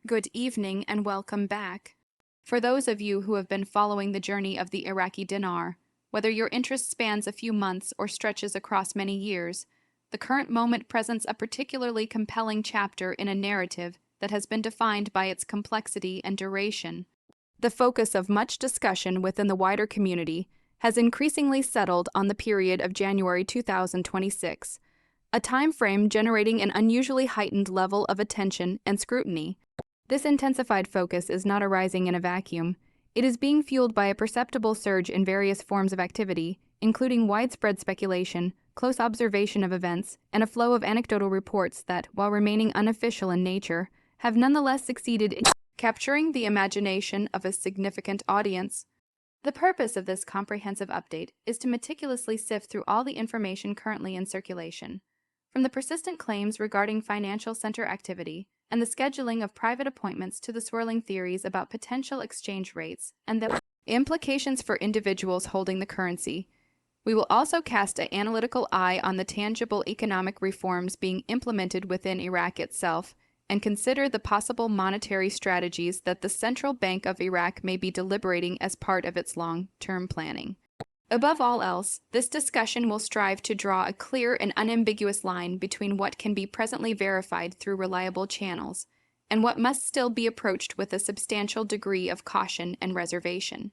Good evening and welcome back. For those of you who have been following the journey of the Iraqi dinar, whether your interest spans a few months or stretches across many years, the current moment presents a particularly compelling chapter in a narrative that has been defined by its complexity and duration. The focus of much discussion within the wider community has increasingly settled on the period of January 2026, a time frame generating an unusually heightened level of attention and scrutiny. This intensified focus is not arising in a vacuum. It is being fueled by a perceptible surge in various forms of activity, including widespread speculation, close observation of events, and a flow of anecdotal reports that, while remaining unofficial in nature, have nonetheless succeeded in capturing the imagination of a significant audience. The purpose of this comprehensive update is to meticulously sift through all the information currently in circulation, from the persistent claims regarding financial center activity and the scheduling of private appointments to the swirling theories about potential exchange rates and the implications for individuals holding the currency. We will also cast an analytical eye on the tangible economic reforms being implemented within Iraq itself and consider the possible monetary strategies that the Central Bank of Iraq may be deliberating as part of its long-term planning. Above all else, this discussion will strive to draw a clear and unambiguous line between what can be presently verified through reliable channels and what must still be approached with a substantial degree of caution and reservation.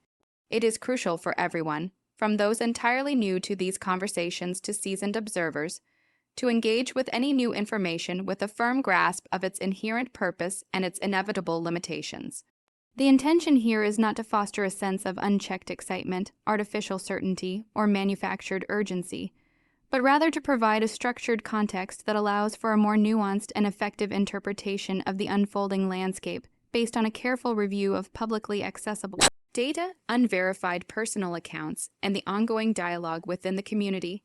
It is crucial for everyone, from those entirely new to these conversations to seasoned observers, to engage with any new information with a firm grasp of its inherent purpose and its inevitable limitations. The intention here is not to foster a sense of unchecked excitement, artificial certainty, or manufactured urgency, but rather to provide a structured context that allows for a more nuanced and effective interpretation of the unfolding landscape based on a careful review of publicly accessible data, unverified personal accounts, and the ongoing dialogue within the community.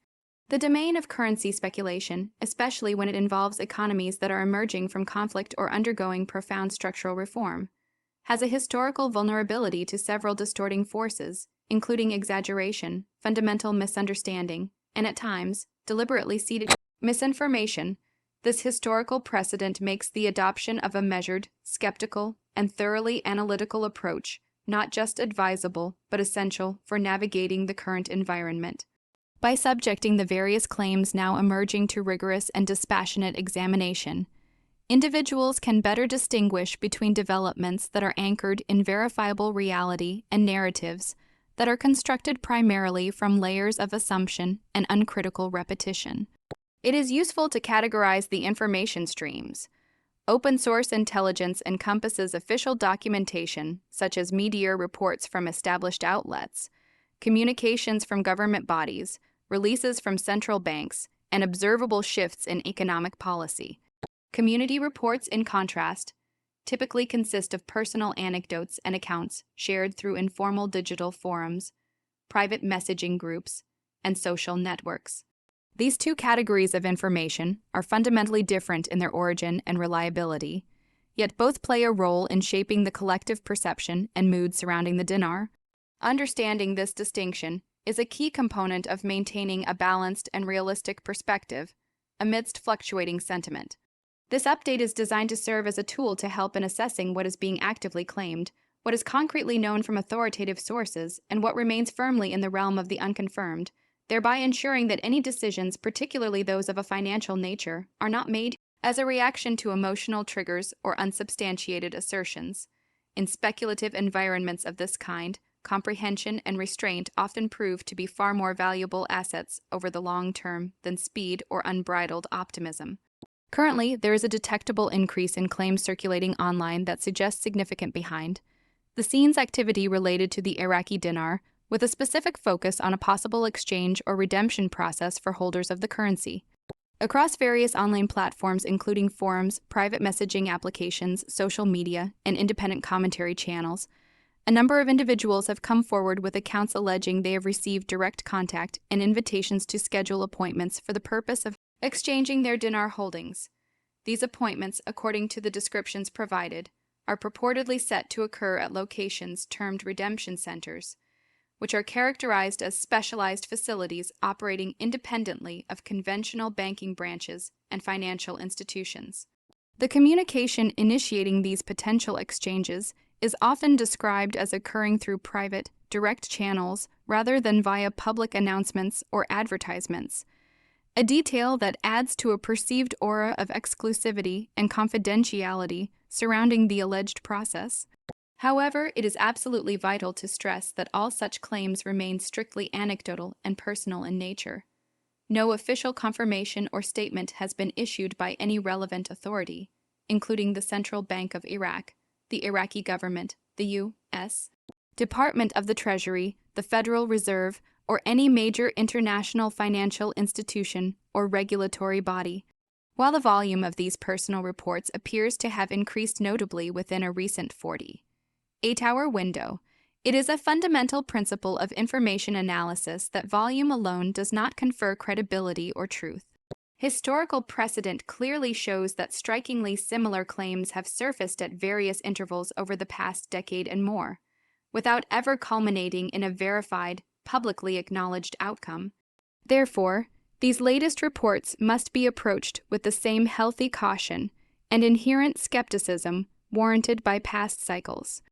The domain of currency speculation, especially when it involves economies that are emerging from conflict or undergoing profound structural reform, has a historical vulnerability to several distorting forces, including exaggeration, fundamental misunderstanding, and at times, deliberately seeded misinformation. This historical precedent makes the adoption of a measured, skeptical, and thoroughly analytical approach not just advisable, but essential for navigating the current environment. By subjecting the various claims now emerging to rigorous and dispassionate examination, individuals can better distinguish between developments that are anchored in verifiable reality and narratives that are constructed primarily from layers of assumption and uncritical repetition. It is useful to categorize the information streams. Open-source intelligence encompasses official documentation, such as media reports from established outlets, communications from government bodies, releases from central banks, and observable shifts in economic policy. Community reports, in contrast, typically consist of personal anecdotes and accounts shared through informal digital forums, private messaging groups, and social networks. These two categories of information are fundamentally different in their origin and reliability, yet both play a role in shaping the collective perception and mood surrounding the dinar. Understanding this distinction is a key component of maintaining a balanced and realistic perspective amidst fluctuating sentiment. This update is designed to serve as a tool to help in assessing what is being actively claimed, what is concretely known from authoritative sources, and what remains firmly in the realm of the unconfirmed, thereby ensuring that any decisions, particularly those of a financial nature, are not made as a reaction to emotional triggers or unsubstantiated assertions. In speculative environments of this kind, comprehension and restraint often prove to be far more valuable assets over the long term than speed or unbridled optimism. Currently, there is a detectable increase in claims circulating online that suggests significant behind the scenes activity related to the Iraqi dinar, with a specific focus on a possible exchange or redemption process for holders of the currency. Across various online platforms including forums, private messaging applications, social media, and independent commentary channels, a number of individuals have come forward with accounts alleging they have received direct contact and invitations to schedule appointments for the purpose of exchanging their dinar holdings. These appointments, according to the descriptions provided, are purportedly set to occur at locations termed redemption centers, which are characterized as specialized facilities operating independently of conventional banking branches and financial institutions. The communication initiating these potential exchanges is often described as occurring through private, direct channels rather than via public announcements or advertisements, a detail that adds to a perceived aura of exclusivity and confidentiality surrounding the alleged process. However, it is absolutely vital to stress that all such claims remain strictly anecdotal and personal in nature. No official confirmation or statement has been issued by any relevant authority, including the Central Bank of Iraq, the Iraqi government, the U.S. Department of the Treasury, the Federal Reserve, or any major international financial institution or regulatory body. While the volume of these personal reports appears to have increased notably within a recent 48-hour window, it is a fundamental principle of information analysis that volume alone does not confer credibility or truth. Historical precedent clearly shows that strikingly similar claims have surfaced at various intervals over the past decade and more, without ever culminating in a verified, publicly acknowledged outcome. Therefore, these latest reports must be approached with the same healthy caution and inherent skepticism warranted by past cycles.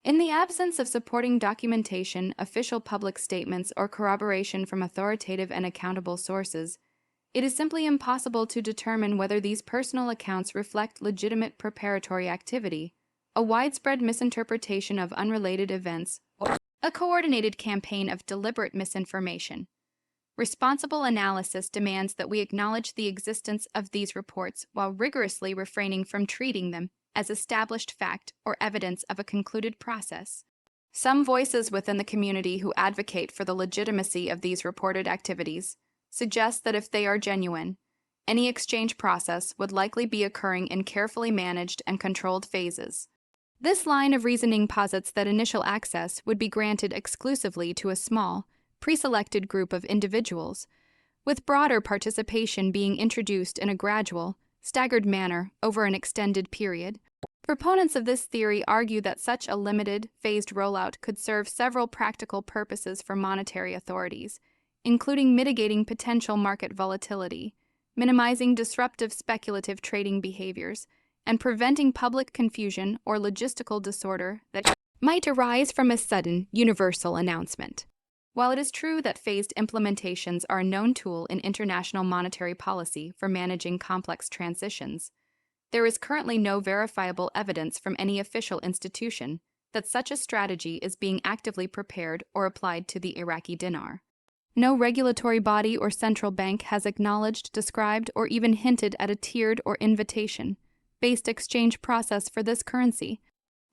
In the absence of supporting documentation, official public statements, or corroboration from authoritative and accountable sources, it is simply impossible to determine whether these personal accounts reflect legitimate preparatory activity, a widespread misinterpretation of unrelated events, or a coordinated campaign of deliberate misinformation. Responsible analysis demands that we acknowledge the existence of these reports while rigorously refraining from treating them as established fact or evidence of a concluded process. Some voices within the community who advocate for the legitimacy of these reported activities suggest that if they are genuine, any exchange process would likely be occurring in carefully managed and controlled phases. This line of reasoning posits that initial access would be granted exclusively to a small, pre-selected group of individuals, with broader participation being introduced in a gradual, staggered manner over an extended period. Proponents of this theory argue that such a limited, phased rollout could serve several practical purposes for monetary authorities, including mitigating potential market volatility, minimizing disruptive speculative trading behaviors, and preventing public confusion or logistical disorder that might arise from a sudden, universal announcement. While it is true that phased implementations are a known tool in international monetary policy for managing complex transitions, there is currently no verifiable evidence from any official institution that such a strategy is being actively prepared or applied to the Iraqi dinar. No regulatory body or central bank has acknowledged, described, or even hinted at a tiered or invitation-based exchange process for this currency.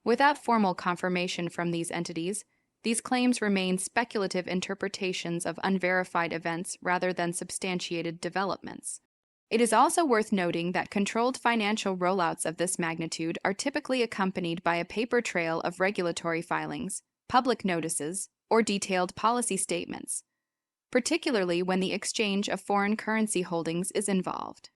Without formal confirmation from these entities, these claims remain speculative interpretations of unverified events rather than substantiated developments. It is also worth noting that controlled financial rollouts of this magnitude are typically accompanied by a paper trail of regulatory filings, public notices, or detailed policy statements, particularly when the exchange of foreign currency holdings is involved.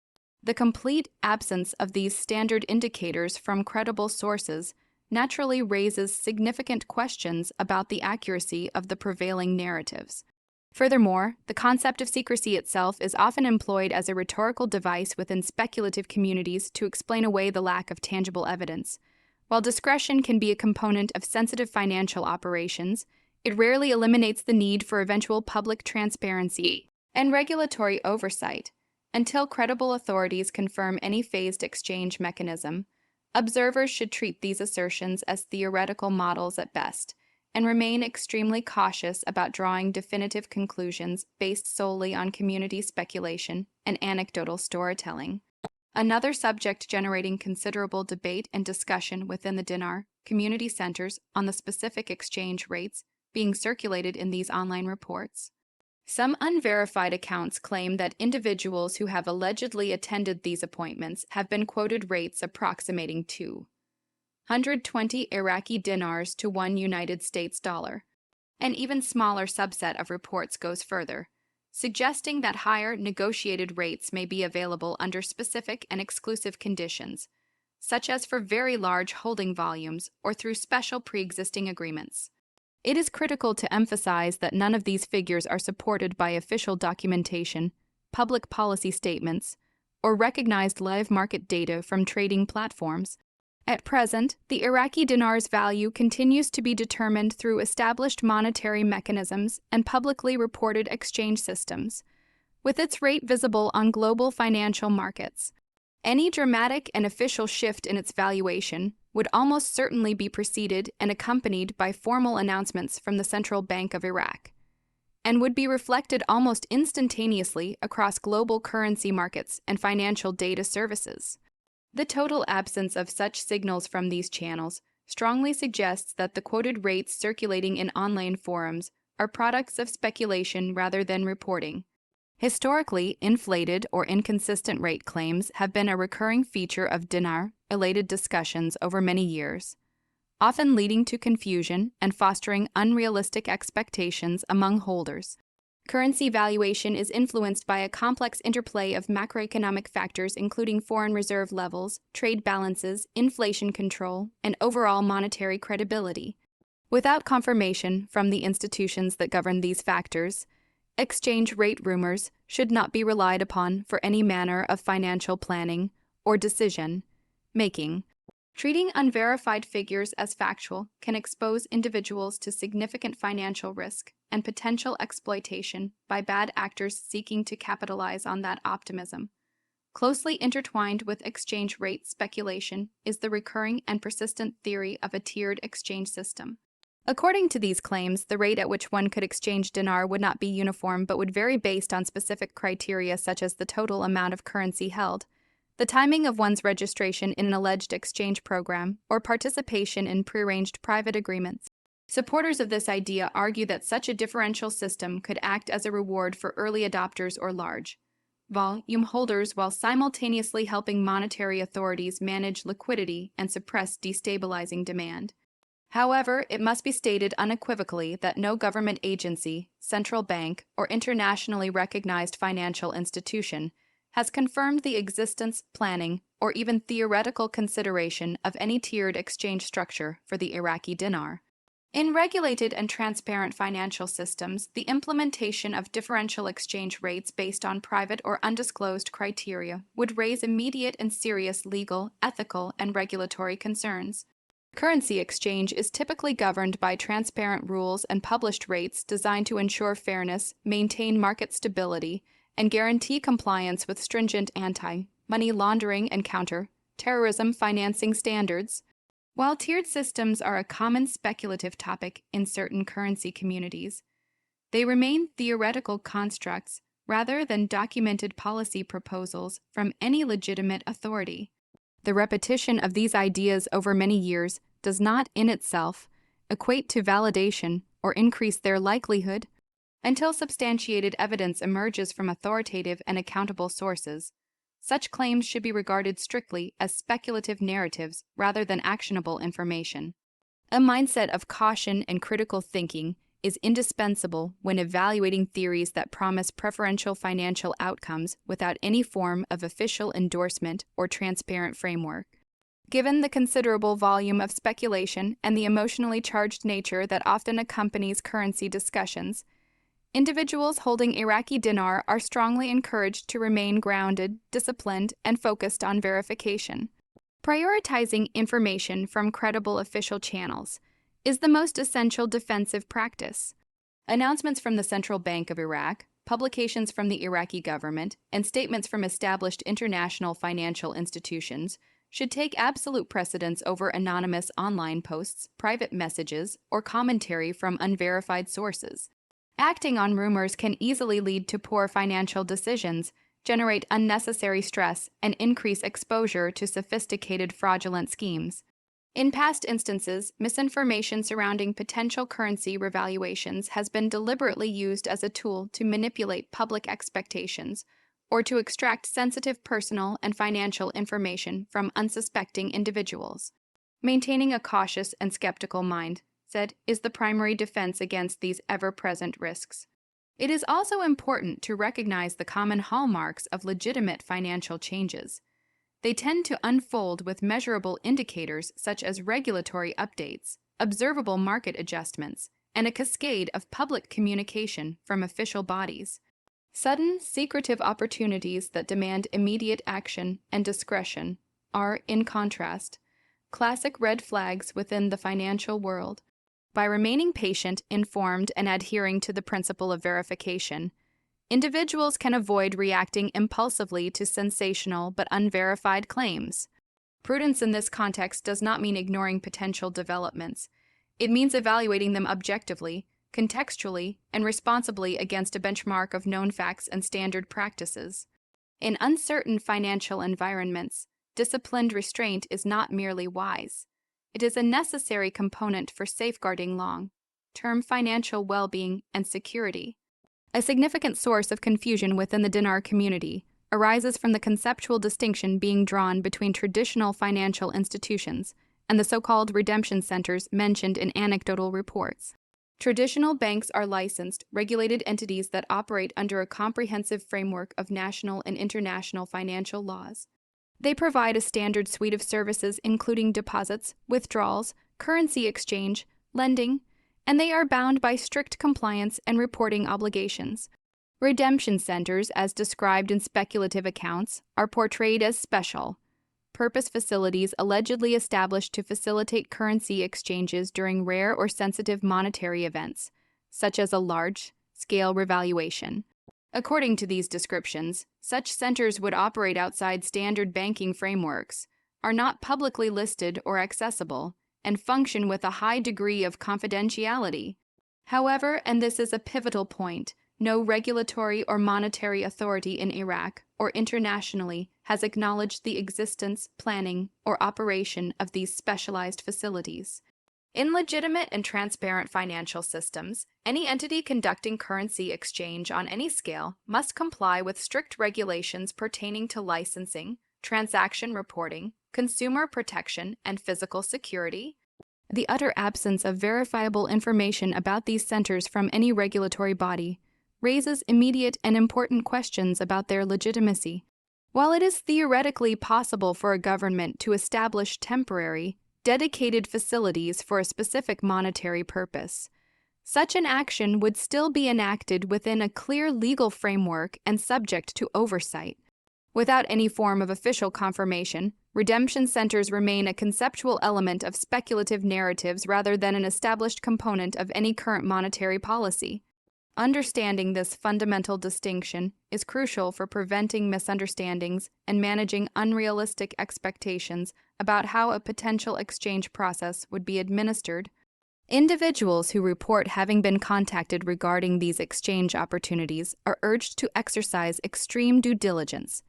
The complete absence of these standard indicators from credible sources naturally raises significant questions about the accuracy of the prevailing narratives. Furthermore, the concept of secrecy itself is often employed as a rhetorical device within speculative communities to explain away the lack of tangible evidence. While discretion can be a component of sensitive financial operations, it rarely eliminates the need for eventual public transparency and regulatory oversight. Until credible authorities confirm any phased exchange mechanism, observers should treat these assertions as theoretical models at best and remain extremely cautious about drawing definitive conclusions based solely on community speculation and anecdotal storytelling. Another subject generating considerable debate and discussion within the dinar community centers on the specific exchange rates being circulated in these online reports. Some unverified accounts claim that individuals who have allegedly attended these appointments have been quoted rates approximating 220 Iraqi dinars to $1 United States dollar. An even smaller subset of reports goes further, suggesting that higher negotiated rates may be available under specific and exclusive conditions, such as for very large holding volumes or through special pre-existing agreements. It is critical to emphasize that none of these figures are supported by official documentation, public policy statements, or recognized live market data from trading platforms. At present, the Iraqi dinar's value continues to be determined through established monetary mechanisms and publicly reported exchange systems, with its rate visible on global financial markets. Any dramatic and official shift in its valuation would almost certainly be preceded and accompanied by formal announcements from the Central Bank of Iraq, and would be reflected almost instantaneously across global currency markets and financial data services. The total absence of such signals from these channels strongly suggests that the quoted rates circulating in online forums are products of speculation rather than reporting. Historically, inflated or inconsistent rate claims have been a recurring feature of dinar-related discussions over many years, often leading to confusion and fostering unrealistic expectations among holders. Currency valuation is influenced by a complex interplay of macroeconomic factors including foreign reserve levels, trade balances, inflation control, and overall monetary credibility. Without confirmation from the institutions that govern these factors, exchange rate rumors should not be relied upon for any manner of financial planning or decision-making. Treating unverified figures as factual can expose individuals to significant financial risk and potential exploitation by bad actors seeking to capitalize on that optimism. Closely intertwined with exchange rate speculation is the recurring and persistent theory of a tiered exchange system. According to these claims, the rate at which one could exchange dinar would not be uniform but would vary based on specific criteria such as the total amount of currency held, the timing of one's registration in an alleged exchange program, or participation in prearranged private agreements. Supporters of this idea argue that such a differential system could act as a reward for early adopters or large volume holders while simultaneously helping monetary authorities manage liquidity and suppress destabilizing demand. However, it must be stated unequivocally that no government agency, central bank, or internationally recognized financial institution has confirmed the existence, planning, or even theoretical consideration of any tiered exchange structure for the Iraqi dinar. In regulated and transparent financial systems, the implementation of differential exchange rates based on private or undisclosed criteria would raise immediate and serious legal, ethical, and regulatory concerns. Currency exchange is typically governed by transparent rules and published rates designed to ensure fairness, maintain market stability, and guarantee compliance with stringent anti-money laundering and counter-terrorism financing standards. While tiered systems are a common speculative topic in certain currency communities, they remain theoretical constructs rather than documented policy proposals from any legitimate authority. The repetition of these ideas over many years does not in itself equate to validation or increase their likelihood. Until substantiated evidence emerges from authoritative and accountable sources, such claims should be regarded strictly as speculative narratives rather than actionable information. A mindset of caution and critical thinking is indispensable when evaluating theories that promise preferential financial outcomes without any form of official endorsement or transparent framework. Given the considerable volume of speculation and the emotionally charged nature that often accompanies currency discussions, individuals holding Iraqi dinar are strongly encouraged to remain grounded, disciplined, and focused on verification. Prioritizing information from credible official channels is the most essential defensive practice. Announcements from the Central Bank of Iraq, publications from the Iraqi government, and statements from established international financial institutions should take absolute precedence over anonymous online posts, private messages, or commentary from unverified sources. Acting on rumors can easily lead to poor financial decisions, generate unnecessary stress, and increase exposure to sophisticated fraudulent schemes. In past instances, misinformation surrounding potential currency revaluations has been deliberately used as a tool to manipulate public expectations or to extract sensitive personal and financial information from unsuspecting individuals. Maintaining a cautious and skeptical mind, said, is the primary defense against these ever-present risks. It is also important to recognize the common hallmarks of legitimate financial changes. They tend to unfold with measurable indicators such as regulatory updates, observable market adjustments, and a cascade of public communication from official bodies. Sudden, secretive opportunities that demand immediate action and discretion are, in contrast, classic red flags within the financial world. By remaining patient, informed, and adhering to the principle of verification, individuals can avoid reacting impulsively to sensational but unverified claims. Prudence in this context does not mean ignoring potential developments. It means evaluating them objectively, contextually, and responsibly against a benchmark of known facts and standard practices. In uncertain financial environments, disciplined restraint is not merely wise. It is a necessary component for safeguarding long-term financial well-being and security. A significant source of confusion within the Dinar community arises from the conceptual distinction being drawn between traditional financial institutions and the so-called redemption centers mentioned in anecdotal reports. Traditional banks are licensed, regulated entities that operate under a comprehensive framework of national and international financial laws. They provide a standard suite of services including deposits, withdrawals, currency exchange, lending, and they are bound by strict compliance and reporting obligations. Redemption centers, as described in speculative accounts, are portrayed as special purpose facilities allegedly established to facilitate currency exchanges during rare or sensitive monetary events, such as a large-scale revaluation. According to these descriptions, such centers would operate outside standard banking frameworks, are not publicly listed or accessible, and function with a high degree of confidentiality. However, and this is a pivotal point, no regulatory or monetary authority in Iraq or internationally has acknowledged the existence, planning, or operation of these specialized facilities. In legitimate and transparent financial systems, any entity conducting currency exchange on any scale must comply with strict regulations pertaining to licensing, transaction reporting, consumer protection, and physical security. The utter absence of verifiable information about these centers from any regulatory body raises immediate and important questions about their legitimacy. While it is theoretically possible for a government to establish temporary, dedicated facilities for a specific monetary purpose, such an action would still be enacted within a clear legal framework and subject to oversight. Without any form of official confirmation, redemption centers remain a conceptual element of speculative narratives rather than an established component of any current monetary policy. Understanding this fundamental distinction is crucial for preventing misunderstandings and managing unrealistic expectations about how a potential exchange process would be administered. Individuals who report having been contacted regarding these exchange opportunities are urged to exercise extreme due diligence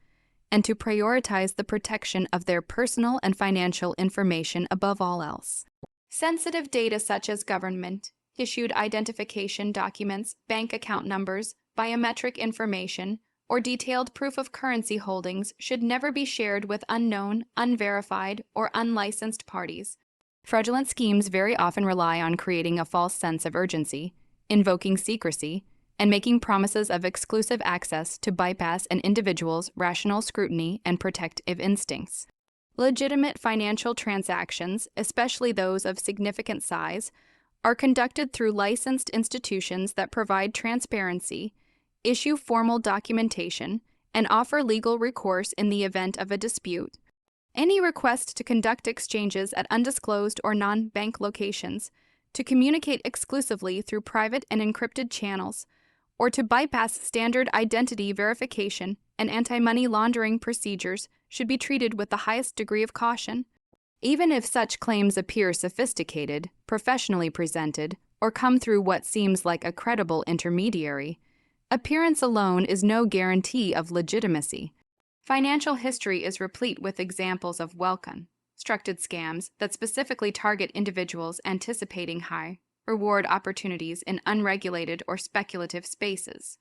and to prioritize the protection of their personal and financial information above all else. Sensitive data such as government-issued identification documents, bank account numbers, biometric information, or detailed proof of currency holdings should never be shared with unknown, unverified, or unlicensed parties. Fraudulent schemes very often rely on creating a false sense of urgency, invoking secrecy, and making promises of exclusive access to bypass an individual's rational scrutiny and protective instincts. Legitimate financial transactions, especially those of significant size, are conducted through licensed institutions that provide transparency, issue formal documentation, and offer legal recourse in the event of a dispute. Any request to conduct exchanges at undisclosed or non-bank locations, to communicate exclusively through private and encrypted channels, or to bypass standard identity verification and anti-money laundering procedures should be treated with the highest degree of caution. Even if such claims appear sophisticated, professionally presented, or come through what seems like a credible intermediary, appearance alone is no guarantee of legitimacy. Financial history is replete with examples of well-constructed scams that specifically target individuals anticipating high reward opportunities in unregulated or speculative spaces.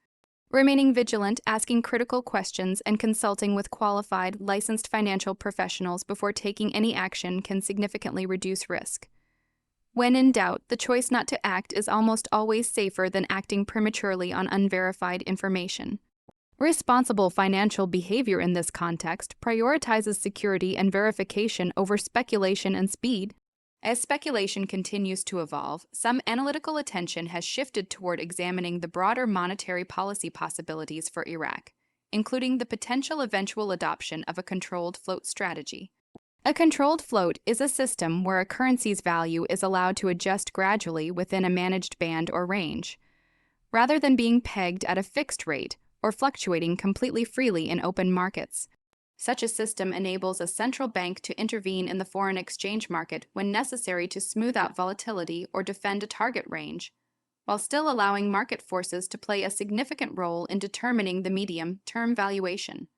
Remaining vigilant, asking critical questions, and consulting with qualified, licensed financial professionals before taking any action can significantly reduce risk. When in doubt, the choice not to act is almost always safer than acting prematurely on unverified information. Responsible financial behavior in this context prioritizes security and verification over speculation and speed. As speculation continues to evolve, some analytical attention has shifted toward examining the broader monetary policy possibilities for Iraq, including the potential eventual adoption of a controlled float strategy. A controlled float is a system where a currency's value is allowed to adjust gradually within a managed band or range, rather than being pegged at a fixed rate or fluctuating completely freely in open markets. Such a system enables a central bank to intervene in the foreign exchange market when necessary to smooth out volatility or defend a target range, while still allowing market forces to play a significant role in determining the medium-term valuation.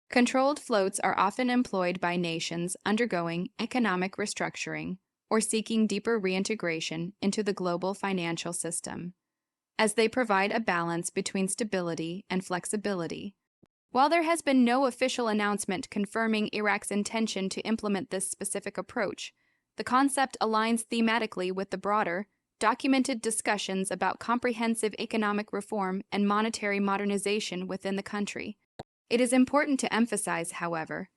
Controlled floats are often employed by nations undergoing economic restructuring or seeking deeper reintegration into the global financial system, as they provide a balance between stability and flexibility. While there has been no official announcement confirming Iraq's intention to implement this specific approach, the concept aligns thematically with the broader, documented discussions about comprehensive economic reform and monetary modernization within the country. It is important to emphasize, however,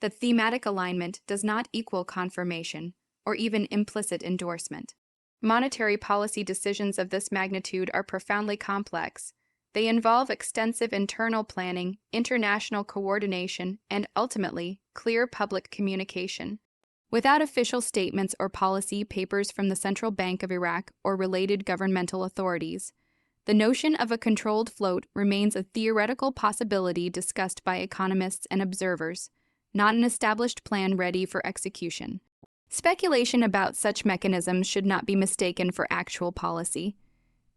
that thematic alignment does not equal confirmation or even implicit endorsement. Monetary policy decisions of this magnitude are profoundly complex. They involve extensive internal planning, international coordination, and ultimately, clear public communication. Without official statements or policy papers from the Central Bank of Iraq or related governmental authorities, the notion of a controlled float remains a theoretical possibility discussed by economists and observers, not an established plan ready for execution. Speculation about such mechanisms should not be mistaken for actual policy.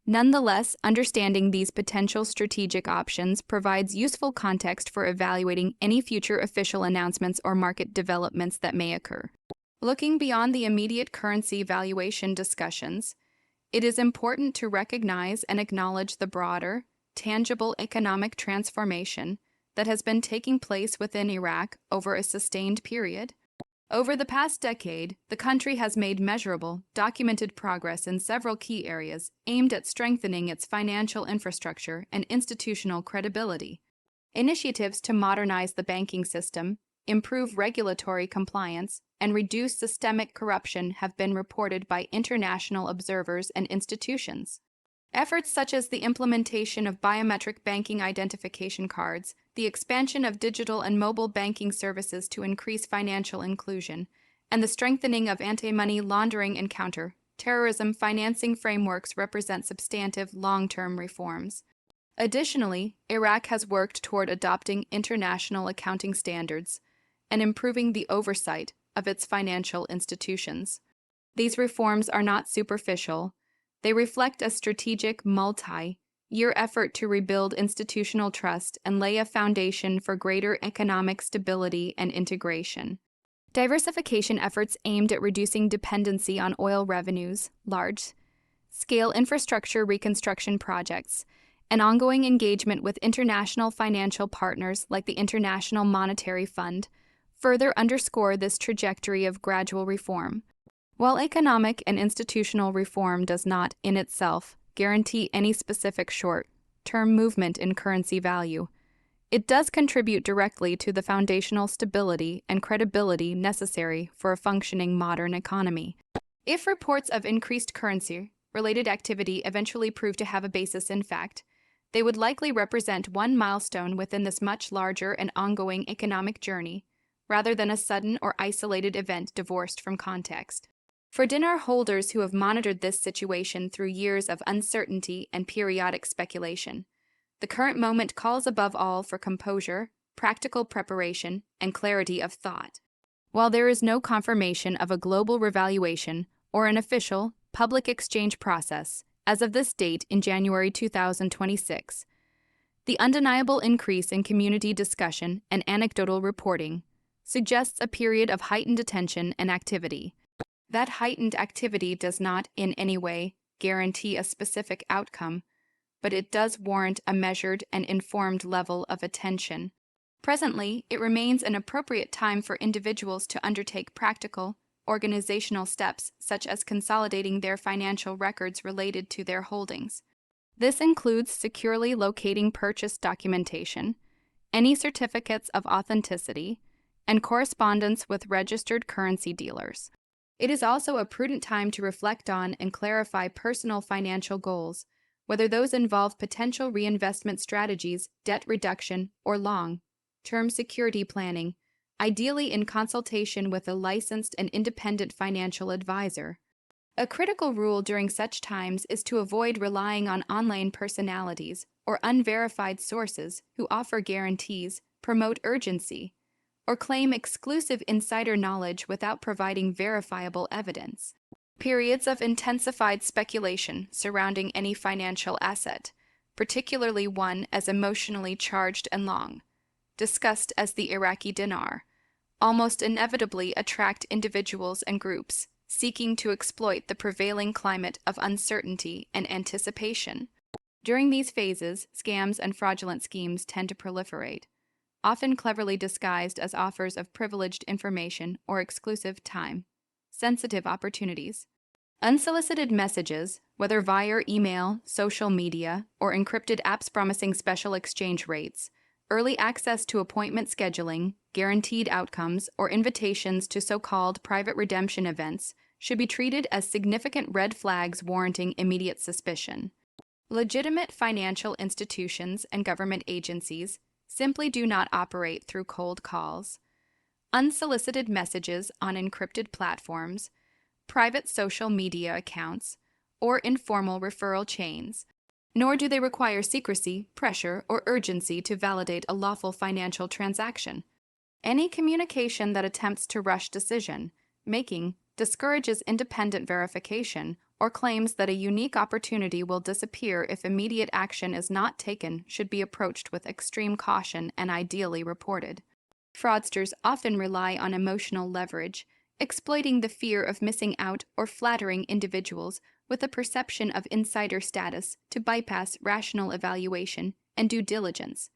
Nonetheless, understanding these potential strategic options provides useful context for evaluating any future official announcements or market developments that may occur. Looking beyond the immediate currency valuation discussions, it is important to recognize and acknowledge the broader, tangible economic transformation that has been taking place within Iraq over a sustained period. Over the past decade, the country has made measurable, documented progress in several key areas aimed at strengthening its financial infrastructure and institutional credibility. Initiatives to modernize the banking system, improve regulatory compliance, and reduce systemic corruption have been reported by international observers and institutions. Efforts such as the implementation of biometric banking identification cards, the expansion of digital and mobile banking services to increase financial inclusion, and the strengthening of anti-money laundering and counter-terrorism financing frameworks represent substantive long-term reforms. Additionally, Iraq has worked toward adopting international accounting standards and improving the oversight of its financial institutions. These reforms are not superficial. They reflect a strategic, multi-year effort to rebuild institutional trust and lay a foundation for greater economic stability and integration. Diversification efforts aimed at reducing dependency on oil revenues, large-scale infrastructure reconstruction projects, and ongoing engagement with international financial partners like the International Monetary Fund further underscore this trajectory of gradual reform. While economic and institutional reform does not, in itself, guarantee any specific short-term movement in currency value, it does contribute directly to the foundational stability and credibility necessary for a functioning modern economy. If reports of increased currency-related activity eventually prove to have a basis in fact, they would likely represent one milestone within this much larger and ongoing economic journey, rather than a sudden or isolated event divorced from context. For dinar holders who have monitored this situation through years of uncertainty and periodic speculation, the current moment calls above all for composure, practical preparation, and clarity of thought. While there is no confirmation of a global revaluation or an official, public exchange process as of this date in January 2026, the undeniable increase in community discussion and anecdotal reporting suggests a period of heightened attention and activity. That heightened activity does not in any way guarantee a specific outcome, but it does warrant a measured and informed level of attention. Presently, it remains an appropriate time for individuals to undertake practical, organizational steps such as consolidating their financial records related to their holdings. This includes securely locating purchase documentation, any certificates of authenticity, and correspondence with registered currency dealers. It is also a prudent time to reflect on and clarify personal financial goals, whether those involve potential reinvestment strategies, debt reduction, or long-term security planning, ideally in consultation with a licensed and independent financial advisor. A critical rule during such times is to avoid relying on online personalities or unverified sources who offer guarantees, promote urgency, or claim exclusive insider knowledge without providing verifiable evidence. Periods of intensified speculation surrounding any financial asset, particularly one as emotionally charged and long, discussed as the Iraqi dinar, almost inevitably attract individuals and groups seeking to exploit the prevailing climate of uncertainty and anticipation. During these phases, scams and fraudulent schemes tend to proliferate, often cleverly disguised as offers of privileged information or exclusive time-sensitive opportunities. Unsolicited messages, whether via email, social media, or encrypted apps promising special exchange rates, early access to appointment scheduling, guaranteed outcomes, or invitations to so-called private redemption events should be treated as significant red flags warranting immediate suspicion. Legitimate financial institutions and government agencies simply do not operate through cold calls, unsolicited messages on encrypted platforms, private social media accounts, or informal referral chains, nor do they require secrecy, pressure, or urgency to validate a lawful financial transaction. Any communication that attempts to rush decision-making, discourages independent verification, or claims that a unique opportunity will disappear if immediate action is not taken should be approached with extreme caution and ideally reported. Fraudsters often rely on emotional leverage, exploiting the fear of missing out or flattering individuals with a perception of insider status to bypass rational evaluation and due diligence.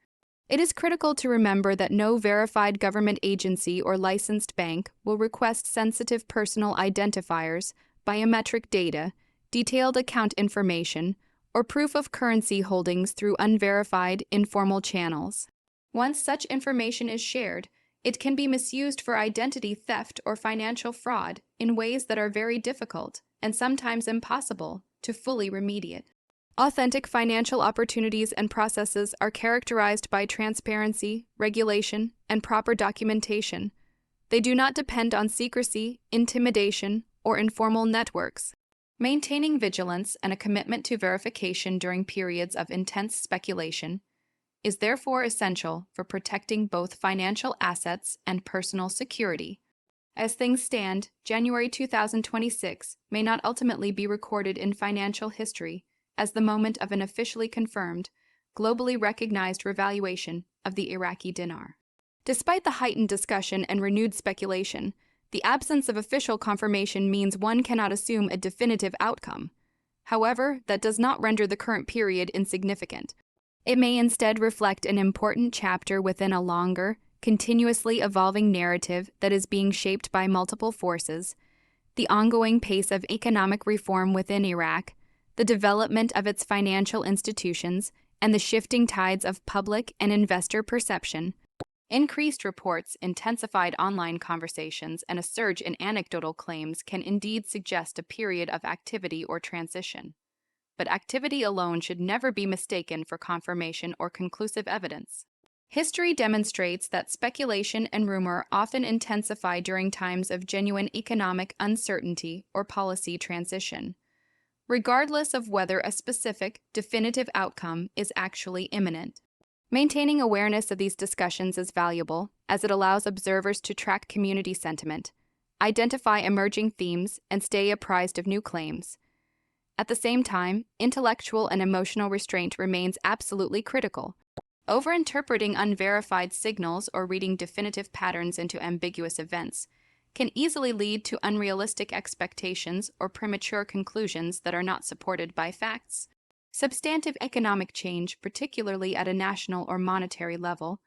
It is critical to remember that no verified government agency or licensed bank will request sensitive personal identifiers, biometric data, detailed account information, or proof of currency holdings through unverified, informal channels. Once such information is shared, it can be misused for identity theft or financial fraud in ways that are very difficult and sometimes impossible to fully remediate. Authentic financial opportunities and processes are characterized by transparency, regulation, and proper documentation. They do not depend on secrecy, intimidation, or informal networks. Maintaining vigilance and a commitment to verification during periods of intense speculation is therefore essential for protecting both financial assets and personal security. As things stand, January 2026 may not ultimately be recorded in financial history as the moment of an officially confirmed, globally recognized revaluation of the Iraqi dinar. Despite the heightened discussion and renewed speculation, the absence of official confirmation means one cannot assume a definitive outcome. However, that does not render the current period insignificant. It may instead reflect an important chapter within a longer, continuously evolving narrative that is being shaped by multiple forces: the ongoing pace of economic reform within Iraq, the development of its financial institutions, and the shifting tides of public and investor perception. Increased reports, intensified online conversations, and a surge in anecdotal claims can indeed suggest a period of activity or transition. But activity alone should never be mistaken for confirmation or conclusive evidence. History demonstrates that speculation and rumor often intensify during times of genuine economic uncertainty or policy transition, regardless of whether a specific, definitive outcome is actually imminent. Maintaining awareness of these discussions is valuable, as it allows observers to track community sentiment, identify emerging themes, and stay apprised of new claims. At the same time, intellectual and emotional restraint remains absolutely critical. Overinterpreting unverified signals or reading definitive patterns into ambiguous events can easily lead to unrealistic expectations or premature conclusions that are not supported by facts. Substantive economic change, particularly at a national or monetary level,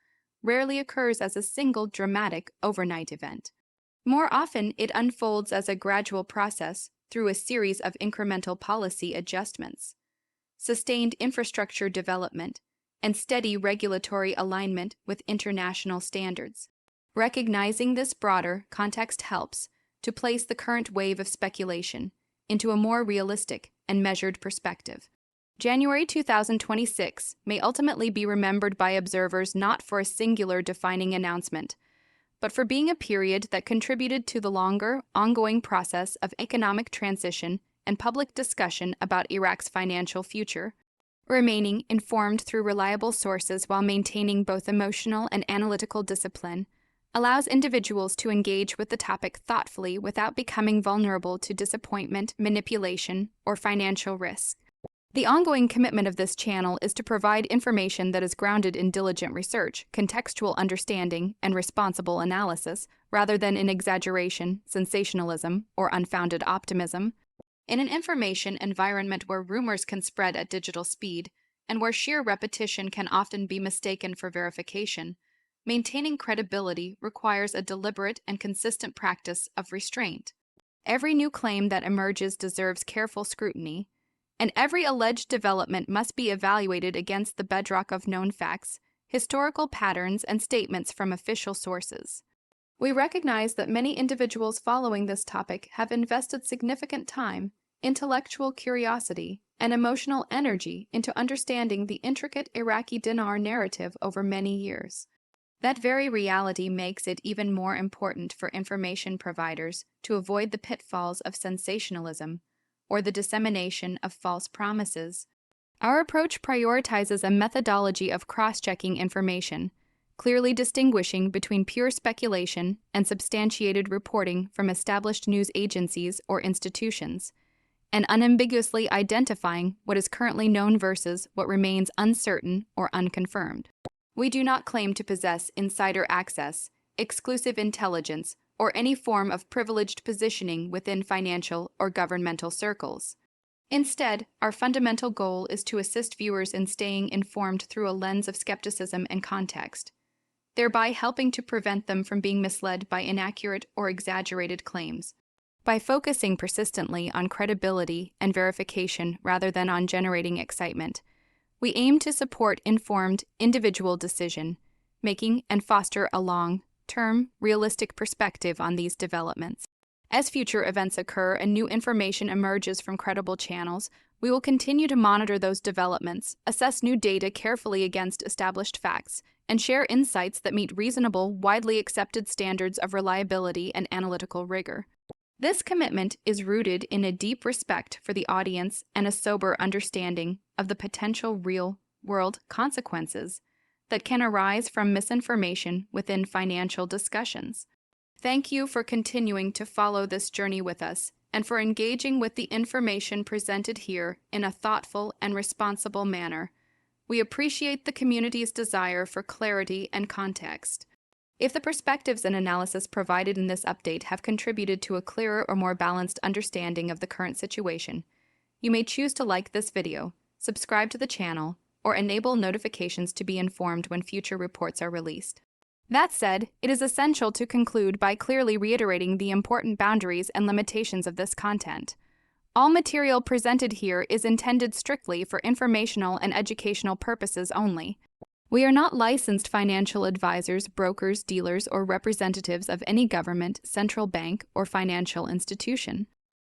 rarely occurs as a single dramatic overnight event. More often, it unfolds as a gradual process through a series of incremental policy adjustments, sustained infrastructure development, and steady regulatory alignment with international standards. Recognizing this broader context helps, to place the current wave of speculation into a more realistic and measured perspective. January 2026 may ultimately be remembered by observers not for a singular defining announcement, but for being a period that contributed to the longer, ongoing process of economic transition and public discussion about Iraq's financial future. Remaining informed through reliable sources while maintaining both emotional and analytical discipline allows individuals to engage with the topic thoughtfully without becoming vulnerable to disappointment, manipulation, or financial risk. The ongoing commitment of this channel is to provide information that is grounded in diligent research, contextual understanding, and responsible analysis, rather than in exaggeration, sensationalism, or unfounded optimism. In an information environment where rumors can spread at digital speed, and where sheer repetition can often be mistaken for verification, maintaining credibility requires a deliberate and consistent practice of restraint. Every new claim that emerges deserves careful scrutiny, and every alleged development must be evaluated against the bedrock of known facts, historical patterns, and statements from official sources. We recognize that many individuals following this topic have invested significant time, intellectual curiosity, and emotional energy into understanding the intricate Iraqi dinar narrative over many years. That very reality makes it even more important for information providers to avoid the pitfalls of sensationalism or the dissemination of false promises. Our approach prioritizes a methodology of cross-checking information, clearly distinguishing between pure speculation and substantiated reporting from established news agencies or institutions, and unambiguously identifying what is currently known versus what remains uncertain or unconfirmed. We do not claim to possess insider access, exclusive intelligence, or any form of privileged positioning within financial or governmental circles. Instead, our fundamental goal is to assist viewers in staying informed through a lens of skepticism and context, thereby helping to prevent them from being misled by inaccurate or exaggerated claims. By focusing persistently on credibility and verification rather than on generating excitement, we aim to support informed individual decision-making and foster a long-term, realistic perspective on these developments. As future events occur and new information emerges from credible channels, we will continue to monitor those developments, assess new data carefully against established facts, and share insights that meet reasonable, widely accepted standards of reliability and analytical rigor. This commitment is rooted in a deep respect for the audience and a sober understanding of the potential real-world consequences that can arise from misinformation within financial discussions. Thank you for continuing to follow this journey with us and for engaging with the information presented here in a thoughtful and responsible manner. We appreciate the community's desire for clarity and context. If the perspectives and analysis provided in this update have contributed to a clearer or more balanced understanding of the current situation, you may choose to like this video, subscribe to the channel, or enable notifications to be informed when future reports are released. That said, it is essential to conclude by clearly reiterating the important boundaries and limitations of this content. All material presented here is intended strictly for informational and educational purposes only. We are not licensed financial advisors, brokers, dealers, or representatives of any government, central bank, or financial institution.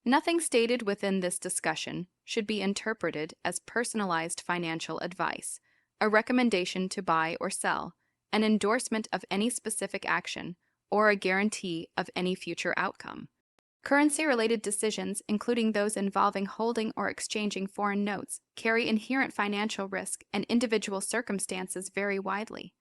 Nothing stated within this discussion should be interpreted as personalized financial advice, a recommendation to buy or sell, an endorsement of any specific action, or a guarantee of any future outcome. Currency-related decisions, including those involving holding or exchanging foreign notes, carry inherent financial risk, and individual circumstances vary widely.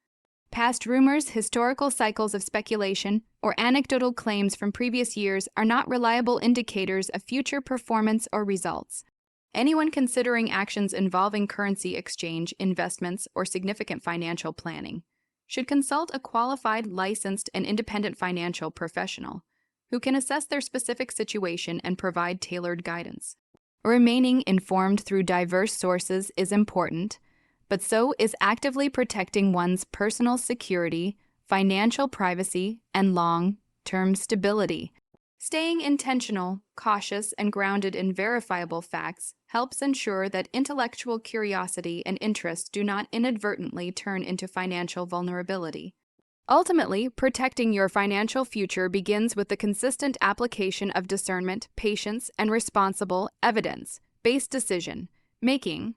Past rumors, historical cycles of speculation, or anecdotal claims from previous years are not reliable indicators of future performance or results. Anyone considering actions involving currency exchange, investments, or significant financial planning should consult a qualified, licensed, and independent financial professional who can assess their specific situation and provide tailored guidance. Remaining informed through diverse sources is important, but so is actively protecting one's personal security, financial privacy, and long-term stability. Staying intentional, cautious, and grounded in verifiable facts helps ensure that intellectual curiosity and interest do not inadvertently turn into financial vulnerability. Ultimately, protecting your financial future begins with the consistent application of discernment, patience, and responsible, evidence-based decision making.